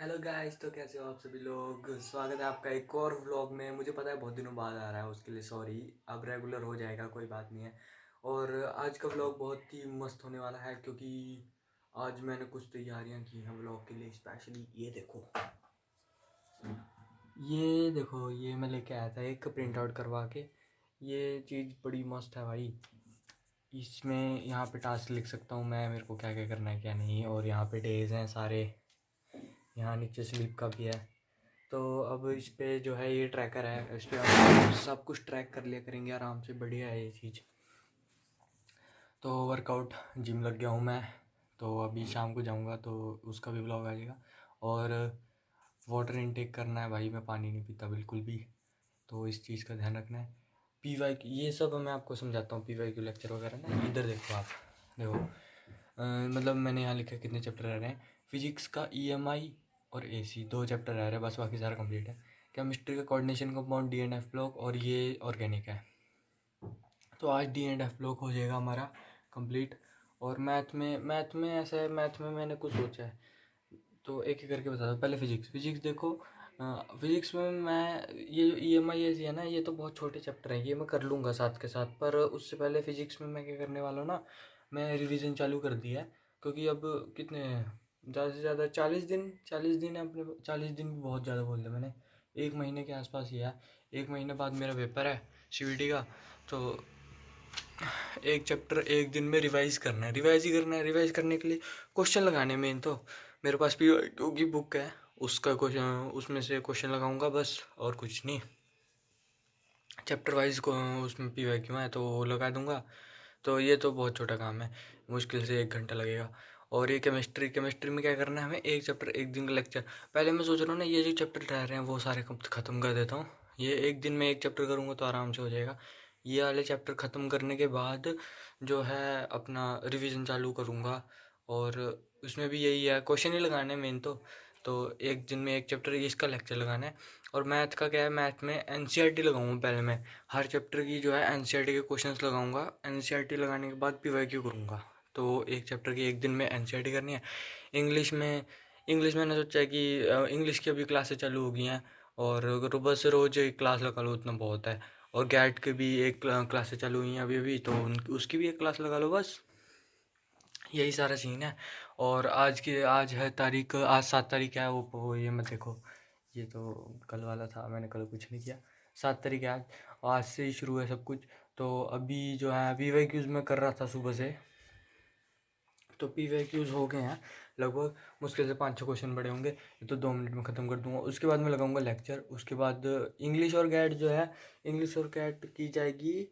Hello guys, तो कैसे हो आप सभी लोग। स्वागत है आपका एक और व्लॉग में। मुझे पता है बहुत दिनों बाद आ रहा है, उसके लिए सॉरी। अब रेगुलर हो जाएगा, कोई बात नहीं है। और आज का व्लॉग बहुत ही मस्त होने वाला है क्योंकि आज मैंने कुछ तैयारियां की हैं व्लॉग के लिए स्पेशली। ये देखो ये मैं लेके आया था एक प्रिंट आउट करवा के। ये चीज़ बड़ी मस्त है भाई। इसमें यहाँ पे टास्क लिख सकता हूँ मैं, मेरे को क्या क्या करना है क्या नहीं। और यहाँ पे डेज हैं सारे, यहाँ नीचे स्लीप का भी है। तो अब इस पे जो है ये ट्रैकर है, इस पे आप सब कुछ ट्रैक कर लिया करेंगे आराम से। बढ़िया है ये चीज़। तो वर्कआउट जिम लग गया हूँ मैं, तो अभी शाम को जाऊँगा तो उसका भी ब्लॉग आ जाएगा। और वाटर इनटेक करना है भाई, मैं पानी नहीं पीता बिल्कुल भी, तो इस चीज़ का ध्यान रखना है। पी वाई ये सब मैं आपको समझाता हूँ। पी वाई क्यू लेक्चर वगैरह ना, इधर देखो आप। देखो मतलब मैंने यहाँ लिखा कितने चैप्टर रह रहे हैं। फिजिक्स का EMI और AC 2 चैप्टर रह रहे हैं बस, बाकी सारा कंप्लीट है। केमिस्ट्री का कोऑर्डिनेशन कंपाउंड D&F ब्लॉक, और ये ऑर्गेनिक है। तो आज D&F ब्लॉक हो जाएगा हमारा कंप्लीट। और मैथ में ऐसा है, मैथ में मैंने कुछ सोचा है तो एक एक करके बता दो। पहले फिजिक्स देखो। फिजिक्स में मैं ये EMI ऐसी है ना, ये तो बहुत छोटे चैप्टर हैं, ये मैं कर लूँगा साथ के साथ। पर उससे पहले फिजिक्स में मैं क्या करने वाला हूँ ना, मैं रिवीजन चालू कर दिया है। क्योंकि अब कितने ज़्यादा से ज़्यादा 40 दिन है अपने। 40 दिन भी बहुत ज़्यादा बोल दिया मैंने। एक महीने के आसपास ही है। एक महीने बाद मेरा पेपर है CVT का। तो एक चैप्टर एक दिन में रिवाइज करना है, रिवाइज ही करना है। रिवाइज करने के लिए क्वेश्चन लगाने मेन तो मेरे पास PYQ की बुक है, उसका क्वेश्चन, उसमें से क्वेश्चन लगाऊंगा बस, और कुछ नहीं। चैप्टर वाइज को उसमें PYQ है तो वो लगा दूंगा। तो ये तो बहुत छोटा काम है, मुश्किल से 1 घंटा लगेगा। और ये केमिस्ट्री में क्या करना है हमें, एक चैप्टर एक दिन का लेक्चर। पहले मैं सोच रहा हूँ ना, ये जो चैप्टर रह रहे हैं वो सारे ख़त्म कर देता हूँ। ये एक दिन में एक चैप्टर करूँगा तो आराम से हो जाएगा। ये वाले चैप्टर ख़त्म करने के बाद जो है अपना रिवीजन चालू करूँगा। और उसमें भी यही है, क्वेश्चन ही लगाने मेन तो एक दिन में एक चैप्टर इसका लेक्चर लगाना है। और मैथ का क्या है, मैथ में NCERT लगाऊंगा पहले मैं। हर चैप्टर की जो है NCERT के क्वेश्चंस लगाऊंगा। NCERT लगाने के बाद PYQ करूँगा। तो एक चैप्टर की एक दिन में NCERT करनी है। इंग्लिश में मैंने सोचा है कि इंग्लिश की अभी क्लासेस चालू हो गई हैं, और अगर बस रोज़ एक क्लास लगा लो उतना बहुत है। और गैट के भी एक क्लासेस चालू हुई हैं अभी अभी, तो उसकी भी एक क्लास लगा लो बस। यही सारा सीन है। और आज है तारीख, आज 7 तारीख है। वो ये मत देखो, ये तो कल वाला था, मैंने कल कुछ नहीं किया। 7 तारीख है आज, और आज से ही शुरू है सब कुछ। तो अभी जो है PYQs में कर रहा था सुबह से, तो PYQs हो गए हैं लगभग। मुश्किल से 5-6 क्वेश्चन बड़े होंगे, ये तो 2 मिनट में ख़त्म कर दूंगा। उसके बाद मैं लगाऊंगा लेक्चर। उसके बाद इंग्लिश और गैट जो है, इंग्लिश और गैट की जाएगी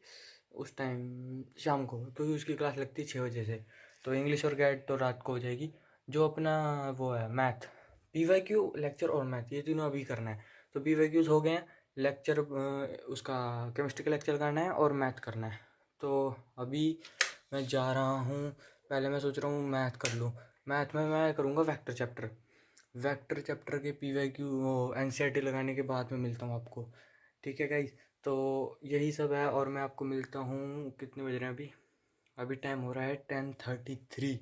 उस टाइम शाम को, क्योंकि उसकी क्लास लगती है 6 बजे से। तो इंग्लिश और गैट तो रात को हो जाएगी। जो अपना वो है मैथ, PYQ लेक्चर और मैथ, ये तीनों अभी करना है। तो PYQs हो गए हैं, लेक्चर उसका केमिस्ट्री का लेक्चर करना है और मैथ करना है। तो अभी मैं जा रहा हूँ। पहले मैं सोच रहा हूँ मैथ कर लूँ। मैथ में मैं करूँगा वेक्टर चैप्टर के PYQ वो NCERT लगाने के बाद में मिलता हूँ आपको। ठीक है गाइज, तो यही सब है। और मैं आपको मिलता हूँ, कितने बज रहे हैं अभी, अभी टाइम हो रहा है 10:33।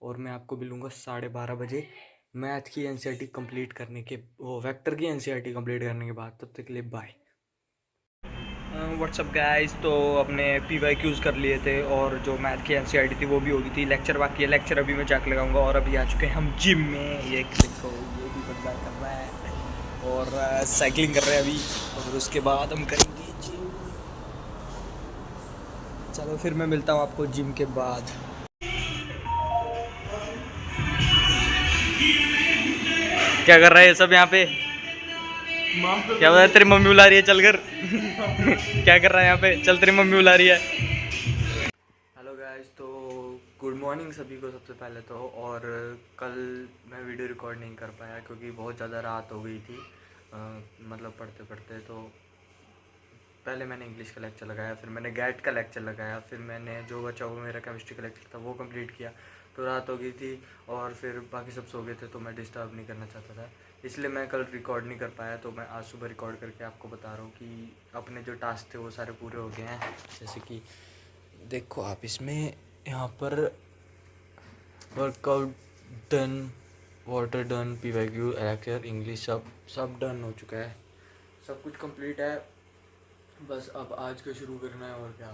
और मैं आपको मिलूँगा 12:30 बजे मैथ की NCERT कंप्लीट करने के, वो वेक्टर की NCERT कंप्लीट करने के बाद। तब तक के लिए बाय। व्हाट्सअप गाइस, तो अपने PYQs कर लिए थे, और जो मैथ की NCERT थी वो भी हो गई थी। लेक्चर बाकी है, लेक्चर अभी मैं जाके लगाऊंगा। और अभी आ चुके हैं हम जिम में। ये देखो, ये भी बंदा कर रहा है, और साइकिलिंग कर रहे हैं अभी। और उसके बाद हम करेंगे जिम। चलो फिर मैं मिलता हूँ आपको जिम के बाद। क्या कर रहा है ये सब यहाँ पे? क्या बता, तेरी मम्मी बुला रही है, चल कर। क्या कर रहा है यहाँ पे? चल, तेरी मम्मी बुला रही है। हेलो गाइस, तो गुड मॉर्निंग सभी को सबसे पहले तो। और कल मैं वीडियो रिकॉर्ड नहीं कर पाया क्योंकि बहुत ज़्यादा रात हो गई थी, मतलब पढ़ते पढ़ते। तो पहले मैंने इंग्लिश का लेक्चर लगाया, फिर मैंने गैट का लेक्चर लगाया, फिर मैंने जो बचा हुआ मेरा केमिस्ट्री का लेक्चर था वो कंप्लीट किया। तो रात हो गई थी, और फिर बाकी सब सो गए थे, तो मैं डिस्टर्ब नहीं करना चाहता था, इसलिए मैं कल रिकॉर्ड नहीं कर पाया। तो मैं आज सुबह रिकॉर्ड करके आपको बता रहा हूँ कि अपने जो टास्क थे वो सारे पूरे हो गए हैं। जैसे कि देखो आप इसमें, यहाँ पर workout done, water done, PYQ, एलेक्चर, इंग्लिश सब डन हो चुका है, सब कुछ कंप्लीट है। बस अब आज का शुरू करना है और क्या।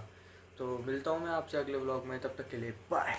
तो मिलता हूँ मैं आपसे अगले व्लॉग में, तब तक के लिए बाय।